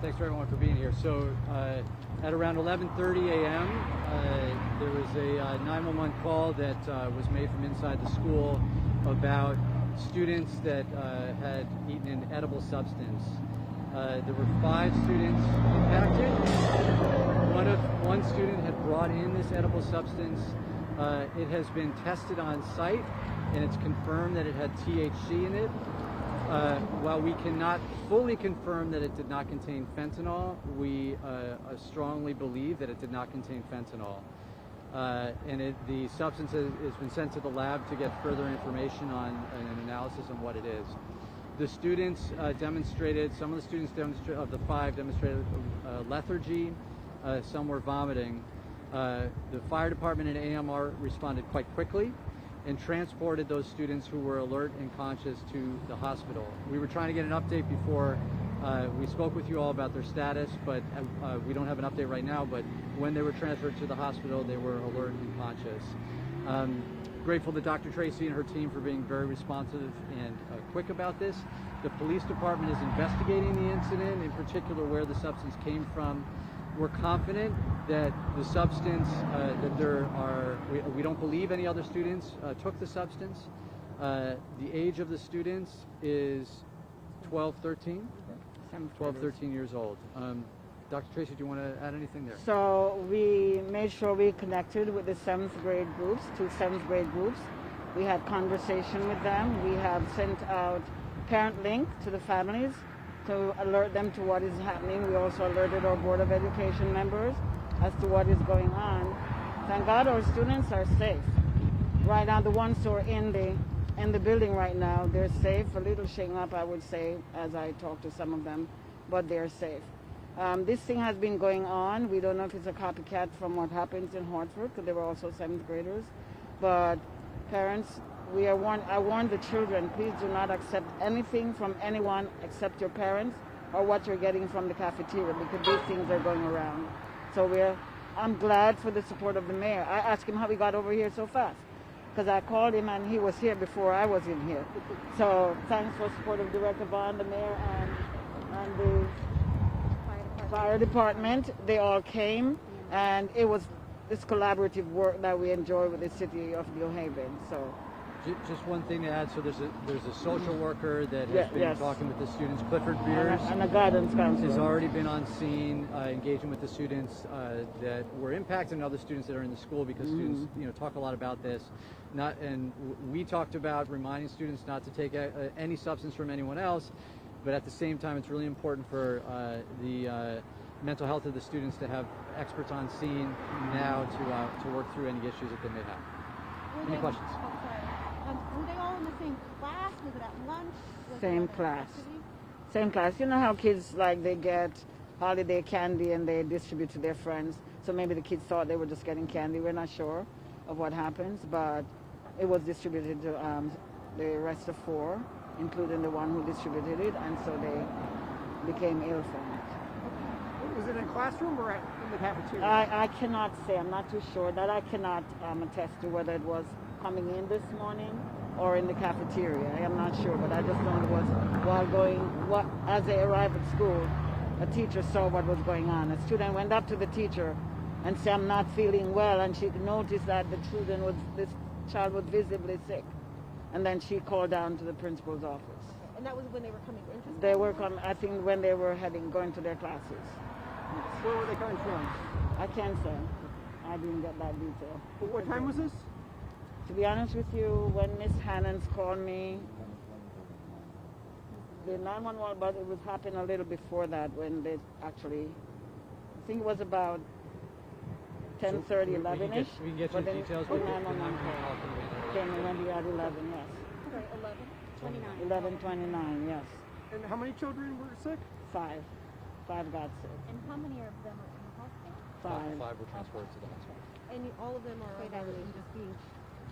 Thanks for everyone for being here. So at around 11:30 a.m., there was a 911 call that was made from inside the school about students that had eaten an edible substance. There were 5 students impacted. One student had brought in this edible substance. It has been tested on site, and it's confirmed that it had THC in it. While we cannot fully confirm that it did not contain fentanyl, we strongly believe that it did not contain fentanyl. And the substance has been sent to the lab to get further information on an analysis on what it is. The students some of the students of the 5 demonstrated lethargy, some were vomiting. The fire department and AMR responded quite quickly and transported those students who were alert and conscious to the hospital. We were trying to get an update before we spoke with you all about their status, but we don't have an update right now, but when they were transferred to the hospital, they were alert and conscious. Grateful to Dr. Tracy and her team for being very responsive and quick about this. The police department is investigating the incident, in particular where the substance came from. We're confident that the substance, we don't believe any other students took the substance. The age of the students is 12, 13 years old. Dr. Tracy, do you want to add anything there? So we made sure we connected with the 7th grade groups, 2 7th grade groups. We had conversation with them. We have sent out parent link to the families to alert them to what is happening. We also alerted our Board of Education members as to what is going on. Thank God our students are safe. Right now, the ones who are in the building right now, they're safe. A little shaken up, I would say, as I talk to some of them, but they're safe. This thing has been going on. We don't know if it's a copycat from what happens in Hartford, because they were also 7th graders. But parents, I warn the children, please do not accept anything from anyone except your parents or what you're getting from the cafeteria, because these things are going around. So I'm glad for the support of the mayor. I asked him how he got over here so fast, because I called him and he was here before I was in here. So thanks for support of Director Vaughn, the mayor, and the fire department. They all came, and it was this collaborative work that we enjoy with the city of New Haven. So. Just one thing to add. So there's a social worker that has been talking with the students. Clifford Beers and a guidance counselor has already been on scene, engaging with the students that were impacted and other students that are in the school, because students, talk a lot about this. We talked about reminding students not to take any substance from anyone else, but at the same time, it's really important for the mental health of the students to have experts on scene now to work through any issues that they may have. Any questions? Were they all in the same class? Was it at lunch? Same class. Same class. You know how kids, they get holiday candy and they distribute to their friends. So maybe the kids thought they were just getting candy. We're not sure of what happens, but it was distributed to the rest of 4, including the one who distributed it, and so they became ill from it. Was it in a classroom or in the cafeteria? I cannot say. I'm not too sure. That I cannot attest to whether it was coming in this morning or in the cafeteria. I am not sure, but I just know it was as they arrived at school, a teacher saw what was going on. A student went up to the teacher and said, "I'm not feeling well," and she noticed that this child was visibly sick. And then she called down to the principal's office. And that was when they were coming into school? They were I think when they were going to their classes. Where were they coming from? I can't say. I didn't get that detail. What time was this? To be honest with you, when Miss Hannons called me, the 911, but it was happening a little before that when they actually, I think it was about 10:30, 11-ish. We can get you the details. Came when we had 11, yes. Okay, 11:29. 11:29, yes. And how many children were sick? 5. 5 got sick. And how many of them are in the hospital? 5 were transported to the hospital. And all of them are just being...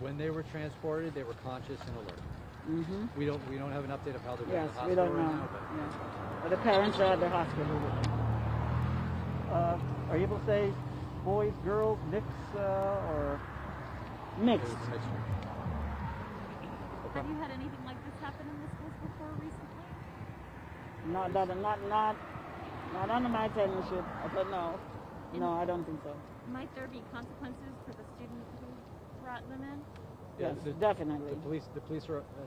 When they were transported, they were conscious and alert. Mm-hmm. We don't have an update of how they're in the hospital we don't know. right now. But the parents are at the hospital. Are you able to say boys, girls, mix, or mixed? Have you had anything like this happen in the schools before recently? Not Not under my tenureship. I don't know. No, I don't think so. Might there be consequences for the student who brought them in? Yes, definitely. The police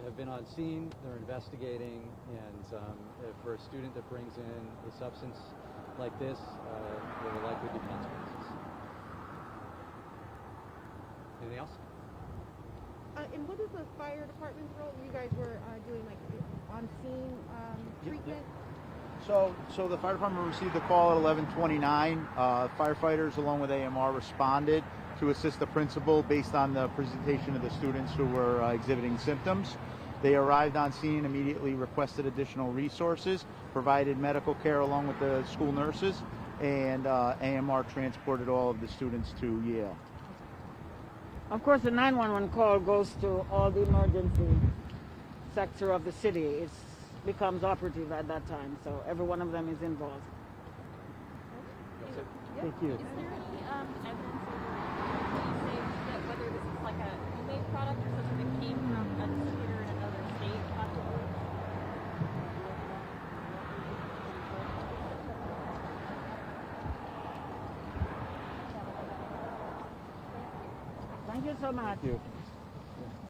have been on scene. They're investigating, and for a student that brings in a substance like this, there will likely be consequences. Anything else? And what is the fire department's role? You guys were doing like on-scene treatment. So the fire department received the call at 11:29. Firefighters, along with AMR, responded to assist the principal based on the presentation of the students who were exhibiting symptoms. They arrived on scene, immediately requested additional resources, provided medical care along with the school nurses, and AMR transported all of the students to Yale. Of course, the 911 call goes to all the emergency sector of the city. It becomes operative at that time, so every one of them is involved. Thank you. Is there any evidence that you say that whether this is like a homemade product or something that came from a distributor in another state, possibly? Thank you so much. Thank you.